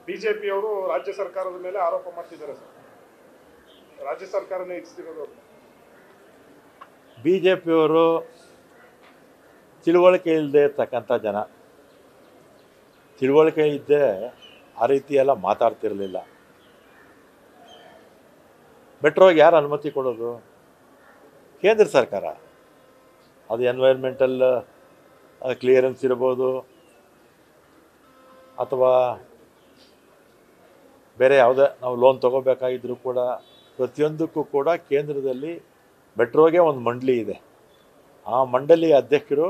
ಬಿಜೆಪಿಯವರು ರಾಜ್ಯ ಸರ್ಕಾರದ ಮೇಲೆ ಆರೋಪ ಮಾಡ್ತಿದ್ದಾರೆ ಸರ್. ರಾಜ್ಯ ಸರ್ಕಾರನೇ ಹೆಚ್ಚಿರೋದು. ಬಿಜೆಪಿಯವರು ತಿಳುವಳಿಕೆ ಇಲ್ಲದೆ ಇರ್ತಕ್ಕಂಥ ಜನ. ತಿಳುವಳಿಕೆ ಇದ್ದರೆ ಆ ರೀತಿ ಎಲ್ಲ ಮಾತಾಡ್ತಿರಲಿಲ್ಲ. ಮೆಟ್ರೋಗೆ ಯಾರು ಅನುಮತಿ ಕೊಡೋದು? ಕೇಂದ್ರ ಸರ್ಕಾರ. ಅದು ಎನ್ವೈರ್ಮೆಂಟಲ್ ಕ್ಲಿಯರೆನ್ಸ್ ಇರ್ಬೋದು, ಅಥವಾ ಬೇರೆ ಯಾವುದೇ ನಾವು ಲೋನ್ ತೊಗೋಬೇಕಾಗಿದ್ದರೂ ಕೂಡ ಪ್ರತಿಯೊಂದಕ್ಕೂ ಕೂಡ ಕೇಂದ್ರದಲ್ಲಿ ಮೆಟ್ರೋಗೆ ಒಂದು ಮಂಡಳಿ ಇದೆ. ಆ ಮಂಡಳಿಯ ಅಧ್ಯಕ್ಷರು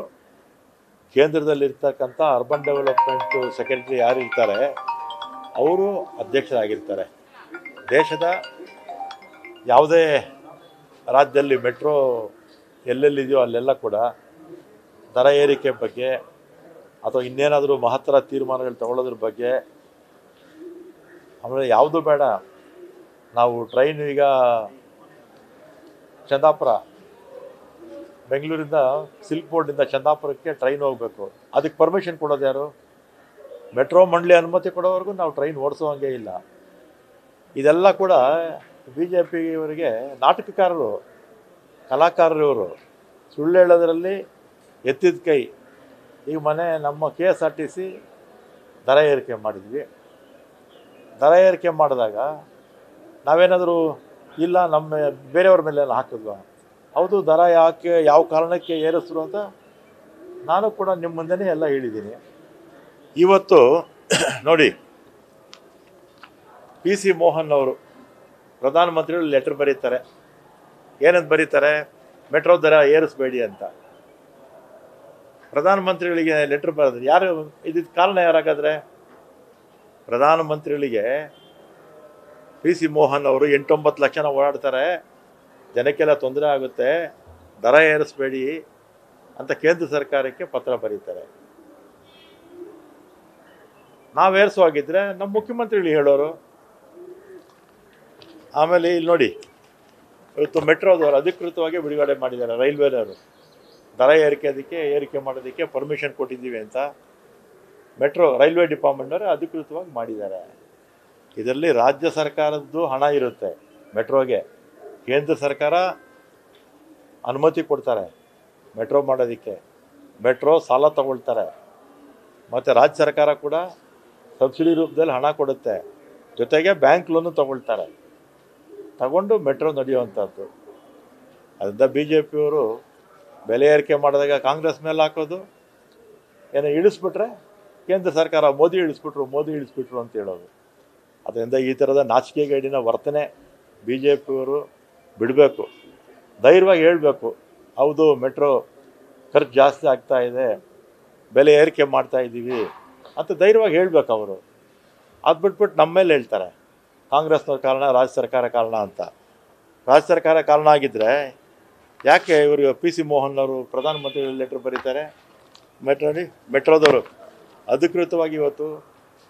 ಕೇಂದ್ರದಲ್ಲಿರ್ತಕ್ಕಂಥ ಅರ್ಬನ್ ಡೆವಲಪ್ಮೆಂಟು ಸೆಕ್ರೆಟರಿ ಯಾರು ಇರ್ತಾರೆ ಅವರು ಅಧ್ಯಕ್ಷರಾಗಿರ್ತಾರೆ. ದೇಶದ ಯಾವುದೇ ರಾಜ್ಯದಲ್ಲಿ ಮೆಟ್ರೋ ಎಲ್ಲೆಲ್ಲಿದೆಯೋ ಅಲ್ಲೆಲ್ಲ ಕೂಡ ದರ ಏರಿಕೆ ಬಗ್ಗೆ ಅಥವಾ ಇನ್ನೇನಾದರೂ ಮಹತ್ತರ ತೀರ್ಮಾನಗಳು ತಗೊಳ್ಳೋದ್ರ ಬಗ್ಗೆ, ಆಮೇಲೆ ಯಾವುದು ಬೇಡ, ನಾವು ಟ್ರೈನು ಈಗ ಚಂದಾಪುರ, ಬೆಂಗಳೂರಿಂದ ಸಿಲ್ಕ್ ಬೋರ್ಡಿಂದ ಚಂದಾಪುರಕ್ಕೆ ಟ್ರೈನ್ ಹೋಗಬೇಕು, ಅದಕ್ಕೆ ಪರ್ಮಿಷನ್ ಕೊಡೋದು ಯಾರು? ಮೆಟ್ರೋ ಮಂಡಳಿ ಅನುಮತಿ ಕೊಡೋವರೆಗೂ ನಾವು ಟ್ರೈನ್ ಓಡಿಸೋಂಗೇ ಇಲ್ಲ. ಇದೆಲ್ಲ ಕೂಡ ಬಿ ಜೆ ಪಿಯವರಿಗೆ ನಾಟಕಕಾರರು, ಕಲಾಕಾರರು ಇವರು. ಸುಳ್ಳು ಹೇಳೋದ್ರಲ್ಲಿ ಎತ್ತಿದ ಕೈ. ಈಗ ನಮ್ಮ KSRTC ದರ ಏರಿಕೆ ಮಾಡಿದ್ವಿ. ದರ ಏರಿಕೆ ಮಾಡಿದಾಗ ನಾವೇನಾದರೂ ಇಲ್ಲ ನಮ್ಮ ಬೇರೆಯವ್ರ ಮೇಲೆಲ್ಲ ಹಾಕಿದ್ವಾ? ಹೌದು, ದರ ಯಾಕೆ ಯಾವ ಕಾರಣಕ್ಕೆ ಏರಿಸಿದ್ರು ಅಂತ ನಾನು ಕೂಡ ನಿಮ್ಮ ಮುಂದೆನೇ ಎಲ್ಲ ಹೇಳಿದ್ದೀನಿ. ಇವತ್ತು ನೋಡಿ, PC ಮೋಹನ್ ಅವರು ಪ್ರಧಾನಮಂತ್ರಿಗಳು ಲೆಟರ್ ಬರೀತಾರೆ. ಏನಂತ ಬರೀತಾರೆ? ಮೆಟ್ರೋ ದರ ಏರಿಸಬೇಡಿ ಅಂತ. ಪ್ರಧಾನಮಂತ್ರಿಗಳಿಗೆ ಲೆಟರ್ ಬರೆದ್ರೆ ಯಾರು ಇದಕ್ಕೆ ಕಾರಣ? ಯಾರಾಗಾದರೆ ಪ್ರಧಾನಮಂತ್ರಿಗಳಿಗೆ PC ಮೋಹನ್ ಅವರು 8-9 ಲಕ್ಷನ ಓಡಾಡ್ತಾರೆ, ಜನಕ್ಕೆಲ್ಲ ತೊಂದರೆ ಆಗುತ್ತೆ, ದರ ಏರಿಸಬೇಡಿ ಅಂತ ಕೇಂದ್ರ ಸರ್ಕಾರಕ್ಕೆ ಪತ್ರ ಬರೀತಾರೆ. ನಾವು ಏರಿಸುವಾಗಿದ್ದರೆ ನಮ್ಮ ಮುಖ್ಯಮಂತ್ರಿಗಳು ಹೇಳೋರು. ಆಮೇಲೆ ಇಲ್ಲಿ ನೋಡಿ, ಇವತ್ತು ಮೆಟ್ರೋದವರು ಅಧಿಕೃತವಾಗಿ ಬಿಡುಗಡೆ ಮಾಡಿದ್ದಾರೆ. ರೈಲ್ವೇನವರು ದರ ಏರಿಕೆ ಮಾಡೋದಕ್ಕೆ ಪರ್ಮಿಷನ್ ಕೊಟ್ಟಿದ್ದೀವಿ ಅಂತ ಮೆಟ್ರೋ ರೈಲ್ವೆ ಡಿಪಾರ್ಟ್ಮೆಂಟ್ನವರು ಅಧಿಕೃತವಾಗಿ ಮಾಡಿದ್ದಾರೆ. ಇದರಲ್ಲಿ ರಾಜ್ಯ ಸರ್ಕಾರದ್ದು ಹಣ ಇರುತ್ತೆ ಮೆಟ್ರೋಗೆ. ಕೇಂದ್ರ ಸರ್ಕಾರ ಅನುಮತಿ ಕೊಡ್ತಾರೆ ಮೆಟ್ರೋ ಮಾಡೋದಕ್ಕೆ, ಮೆಟ್ರೋ ಸಾಲ ತಗೊಳ್ತಾರೆ, ಮತ್ತು ರಾಜ್ಯ ಸರ್ಕಾರ ಕೂಡ ಸಬ್ಸಿಡಿ ರೂಪದಲ್ಲಿ ಹಣ ಕೊಡುತ್ತೆ, ಜೊತೆಗೆ ಬ್ಯಾಂಕ್ ಲೋನು ತಗೊಳ್ತಾರೆ. ತಗೊಂಡು ಮೆಟ್ರೋ ನಡೆಯುವಂಥದ್ದು. ಅದರಿಂದ ಬಿ ಜೆ ಪಿಯವರು ಬೆಲೆ ಏರಿಕೆ ಮಾಡಿದಾಗ ಕಾಂಗ್ರೆಸ್ ಮೇಲೆ ಹಾಕೋದು, ಏನೋ ಇಳಿಸ್ಬಿಟ್ರೆ ಕೇಂದ್ರ ಸರ್ಕಾರ ಮೋದಿ ಇಳಿಸ್ಬಿಟ್ರು ಅಂತ ಹೇಳೋದು. ಅದರಿಂದ ಈ ಥರದ ನಾಚಿಕೆಗೇಡಿನ ವರ್ತನೆ ಬಿ ಜೆ ಪಿಯವರು ಬಿಡಬೇಕು. ಧೈರ್ಯವಾಗಿ ಹೇಳಬೇಕು, ಹೌದು ಮೆಟ್ರೋ ಖರ್ಚು ಜಾಸ್ತಿ ಆಗ್ತಾ ಇದೆ, ಬೆಲೆ ಏರಿಕೆ ಮಾಡ್ತಾ ಇದ್ದೀವಿ ಅಂತ ಧೈರ್ಯವಾಗಿ ಹೇಳಬೇಕು ಅವರು. ಅದು ಬಿಟ್ಬಿಟ್ಟು ನಮ್ಮ ಮೇಲೆ ಹೇಳ್ತಾರೆ ಕಾಂಗ್ರೆಸ್ನವ್ರ ಕಾರಣ, ರಾಜ್ಯ ಸರ್ಕಾರ ಕಾರಣ ಅಂತ. ರಾಜ್ಯ ಸರ್ಕಾರ ಕಾರಣ ಆಗಿದ್ದರೆ ಯಾಕೆ ಇವರು PC ಮೋಹನ್ ಅವರು ಪ್ರಧಾನಮಂತ್ರಿಗಳು ಲೆಟ್ರ್ ಬರೀತಾರೆ? ಮೆಟ್ರೋದವರು ಅಧಿಕೃತವಾಗಿ ಇವತ್ತು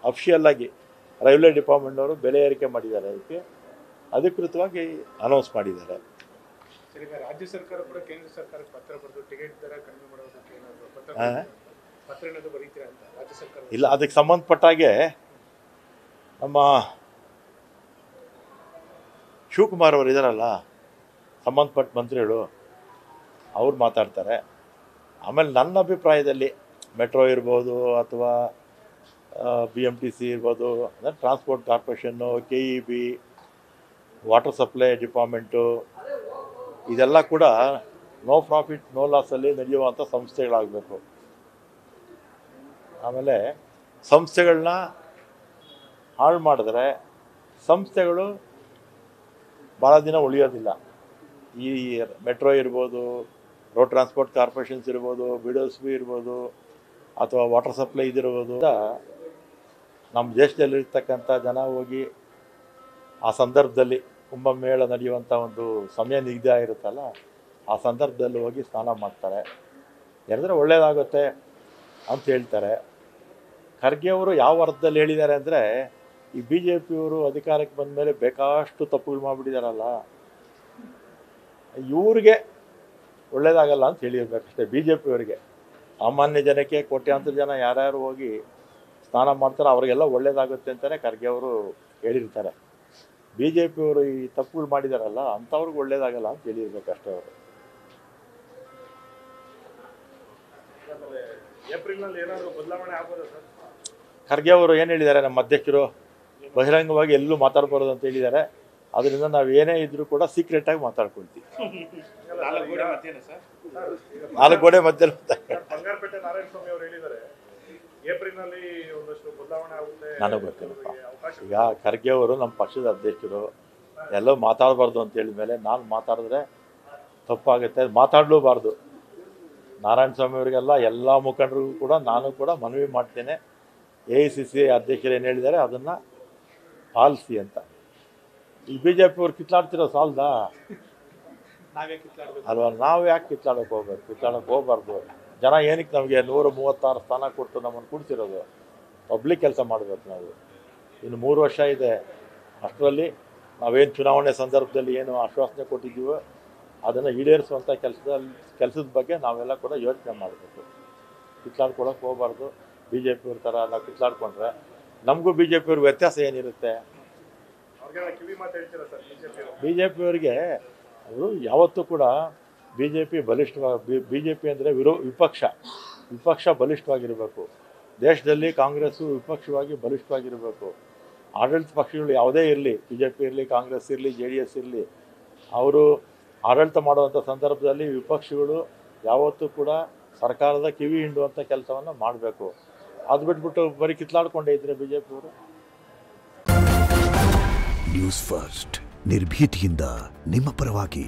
ಅಫಿಷಿಯಲ್ಲಾಗಿ ರೈಲ್ವೆ ಡಿಪಾರ್ಟ್ಮೆಂಟ್ನವರು ಬೆಲೆ ಏರಿಕೆ ಮಾಡಿದ್ದಾರೆ, ಅದಕ್ಕೆ ಅಧಿಕೃತವಾಗಿ ಅನೌನ್ಸ್ ಮಾಡಿದ್ದಾರೆ. ರಾಜ್ಯ ಸರ್ಕಾರ ಕೂಡ ಕೇಂದ್ರ ಸರ್ಕಾರಕ್ಕೆ ಪತ್ರ ಬರೆದು ಟಿಕೆಟ್ ದರ ಕಡಿಮೆ ಮಾಡೋದಕ್ಕೆ ಪತ್ರ ಏನಾದರೂ ಬರೀತೀರಾ ಅಂತ ರಾಜ್ಯ ಸರ್ಕಾರ? ಇಲ್ಲ, ಅದಕ್ಕೆ ಸಂಬಂಧಪಟ್ಟಾಗೆ ನಮ್ಮ ಶಿವಕುಮಾರ್ ಅವರು ಇದ್ದಾರಲ್ಲ, ಸಂಬಂಧಪಟ್ಟ ಮಂತ್ರಿಗಳು, ಅವ್ರು ಮಾತಾಡ್ತಾರೆ. ಆಮೇಲೆ ನನ್ನ ಅಭಿಪ್ರಾಯದಲ್ಲಿ ಮೆಟ್ರೋ ಇರ್ಬೋದು ಅಥವಾ BMTC ಇರ್ಬೋದು, ಅಂದರೆ transport corporation, KEB, water supply department, ಇದೆಲ್ಲ ಕೂಡ ನೋ ಪ್ರಾಫಿಟ್ ನೋ ಲಾಸಲ್ಲಿ ನಡೆಯುವಂಥ ಸಂಸ್ಥೆಗಳಾಗಬೇಕು. ಆಮೇಲೆ ಸಂಸ್ಥೆಗಳನ್ನ ಹಾಳು ಮಾಡಿದ್ರೆ ಸಂಸ್ಥೆಗಳು ಭಾಳ ದಿನ ಉಳಿಯೋದಿಲ್ಲ. ಈ ಮೆಟ್ರೋ ಇರ್ಬೋದು, ರೋಡ್ ಟ್ರಾನ್ಸ್ಪೋರ್ಟ್ ಕಾರ್ಪೊರೇಷನ್ಸ್ ಇರ್ಬೋದು, BDOSB ಇರ್ಬೋದು, ಅಥವಾ ವಾಟರ್ ಸಪ್ಲೈ ಇದಿರ್ಬೋದು, ನಮ್ಮ ದೇಶದಲ್ಲಿರ್ತಕ್ಕಂಥ ಜನ ಹೋಗಿ ಆ ಸಂದರ್ಭದಲ್ಲಿ ಕುಂಭಮೇಳ ನಡೆಯುವಂಥ ಒಂದು ಸಮಯ ನಿಗದಿ ಆಗಿರುತ್ತಲ್ಲ, ಆ ಸಂದರ್ಭದಲ್ಲಿ ಹೋಗಿ ಸ್ನಾನ ಮಾಡ್ತಾರೆ. ಯಾಕಂದರೆ ಒಳ್ಳೆಯದಾಗುತ್ತೆ ಅಂತ ಹೇಳ್ತಾರೆ. ಖರ್ಗೆ ಅವರು ಯಾವ ಅರ್ಥದಲ್ಲಿ ಹೇಳಿದ್ದಾರೆ ಅಂದರೆ, ಈ ಬಿ ಜೆ ಪಿಯವರು ಅಧಿಕಾರಕ್ಕೆ ಬಂದ ಮೇಲೆ ಬೇಕಾಷ್ಟು ತಪ್ಪುಗಳು ಮಾಡಿಬಿಟ್ಟಿದ್ದಾರಲ್ಲ, ಇವ್ರಿಗೆ ಒಳ್ಳೇದಾಗಲ್ಲ ಅಂತ ಹೇಳಿರ್ಬೇಕಷ್ಟೇ. ಬಿ ಜೆ ಪಿಯವರಿಗೆ, ಸಾಮಾನ್ಯ ಜನಕ್ಕೆ ಕೋಟ್ಯಾಂತರ ಜನ ಯಾರ್ಯಾರು ಹೋಗಿ ಸ್ನಾನ ಮಾಡ್ತಾರೆ, ಅವರಿಗೆಲ್ಲ ಒಳ್ಳೇದಾಗುತ್ತೆ ಅಂತಲೇ ಖರ್ಗೆ ಅವರು ಹೇಳಿರ್ತಾರೆ. ಬಿ ಜೆ ಪಿಯವರು ಈ ತಪ್ಪುಗಳು ಮಾಡಿದಾರಲ್ಲ ಅಂಥವ್ರಿಗೆ ಒಳ್ಳೇದಾಗಲ್ಲ ಅಂತ ಹೇಳಿರ್ಬೇಕು ಅಷ್ಟೇ ಅವರು. ಏಪ್ರಿಲ್ನಲ್ಲಿ ಏನಾದರೂ ಬದಲಾವಣೆ ಆಗ್ಬೋದಾ ಸರ್? ಖರ್ಗೆ ಅವರು ಏನು ಹೇಳಿದ್ದಾರೆ, ನಮ್ಮ ಅಧ್ಯಕ್ಷರು ಬಹಿರಂಗವಾಗಿ ಎಲ್ಲೂ ಮಾತಾಡ್ಬಾರ್ದು ಅಂತ ಹೇಳಿದ್ದಾರೆ. ಅದರಿಂದ ನಾವು ಏನೇ ಇದ್ರೂ ಕೂಡ ಸೀಕ್ರೆಟಾಗಿ ಮಾತಾಡ್ಕೊಳ್ತೀವಿ. 4 ಗೋಡೆ ಮಧ್ಯೆ ಸರ್? 4 ಗೋಡೆ ಮಧ್ಯೆ ಬಂಗಾರಪೇಟೆ ನಾರಾಯಣ ಸ್ವಾಮಿ ಅವರು ಹೇಳಿದ್ದಾರೆ ಏಪ್ರಿಲ್ನಲ್ಲಿ ಒಂದಷ್ಟು ಬದಲಾವಣೆ ಆಗುತ್ತೆ. ನನಗೆ ಗೊತ್ತಿಲ್ಲಪ್ಪ. ಈಗ ಖರ್ಗೆ ಅವರು ನಮ್ಮ ಪಕ್ಷದ ಅಧ್ಯಕ್ಷರು, ಎಲ್ಲೋ ಮಾತಾಡಬಾರ್ದು ಅಂತ ಹೇಳಿದ ಮೇಲೆ ನಾನು ಮಾತಾಡಿದ್ರೆ ತಪ್ಪಾಗುತ್ತೆ, ಮಾತಾಡಲೂಬಾರ್ದು. ನಾರಾಯಣ ಸ್ವಾಮಿ ಅವರಿಗೆಲ್ಲ ಎಲ್ಲ ಮುಖಂಡರಿಗೂ ಕೂಡ ನಾನು ಕೂಡ ಮನವಿ ಮಾಡ್ತೇನೆ, AICC ಅಧ್ಯಕ್ಷರು ಏನು ಹೇಳಿದ್ದಾರೆ ಅದನ್ನು ಪಾಲಿಸಿ ಅಂತ. ಈ BJP ಅವ್ರು ಕಿತ್ಲಾಡ್ತಿರೋ ಸಾಲದಾ ಅಲ್ವಾ? ನಾವು ಯಾಕೆ ಕಿತ್ಲಾಡೋಕೆ ಹೋಗ್ಬೇಕು? ಕಿತ್ಲಾಡೋಕೆ ಹೋಗ್ಬಾರ್ದು. ಜನ ಏನಕ್ಕೆ ನಮಗೆ 136 ಸ್ಥಾನ ಕೊಟ್ಟು ನಮ್ಮನ್ನು ಕೂಡಿಸಿರೋದು? ಪಬ್ಲಿಕ್ ಕೆಲಸ ಮಾಡಬೇಕು ನಾವು. ಇನ್ನು 3 ವರ್ಷ ಇದೆ. ಅಷ್ಟರಲ್ಲಿ ನಾವೇನು ಚುನಾವಣೆ ಸಂದರ್ಭದಲ್ಲಿ ಏನು ಆಶ್ವಾಸನೆ ಕೊಟ್ಟಿದ್ದೀವೋ ಅದನ್ನು ಈಡೇರಿಸುವಂಥ ಕೆಲಸದ ಬಗ್ಗೆ ನಾವೆಲ್ಲ ಕೂಡ ಯೋಚನೆ ಮಾಡಬೇಕು. ಕಿತ್ಲಾಡ್ಕೊಳಕ್ಕೆ ಹೋಗ್ಬಾರ್ದು. BJP ಅವ್ರ ಥರ ನಾವು ಕಿತ್ಲಾಡ್ಕೊಂಡ್ರೆ ನಮಗೂ BJP ಅವ್ರಿಗೆ ವ್ಯತ್ಯಾಸ ಏನಿರುತ್ತೆ? BJP ಅವರಿಗೆ ಅವರು ಯಾವತ್ತೂ ಕೂಡ BJP BJP ಅಂದರೆ ವಿಪಕ್ಷ ಬಲಿಷ್ಠವಾಗಿರಬೇಕು. ದೇಶದಲ್ಲಿ ಕಾಂಗ್ರೆಸ್ಸು ವಿಪಕ್ಷವಾಗಿ ಬಲಿಷ್ಠವಾಗಿರಬೇಕು. ಆಡಳಿತ ಪಕ್ಷಗಳು ಯಾವುದೇ ಇರಲಿ, BJP ಇರಲಿ, ಕಾಂಗ್ರೆಸ್ ಇರಲಿ, JDS ಇರಲಿ, ಅವರು ಆಡಳಿತ ಮಾಡುವಂಥ ಸಂದರ್ಭದಲ್ಲಿ ವಿಪಕ್ಷಗಳು ಯಾವತ್ತೂ ಕೂಡ ಸರ್ಕಾರದ ಕಿವಿ ಹಿಂಡುವಂಥ ಕೆಲಸವನ್ನು ಮಾಡಬೇಕು. ಅದು ಬಿಟ್ಬಿಟ್ಟು ಬರೀ ಕಿತ್ಲಾಡ್ಕೊಂಡೇ ಇದ್ರೆ BJP ಅವರು. ನ್ಯೂಸ್ ಫಸ್ಟ್ ನಿರ್ಭೀತಿಯಿಂದ ನಿಮ್ಮ ಪರವಾಗಿ.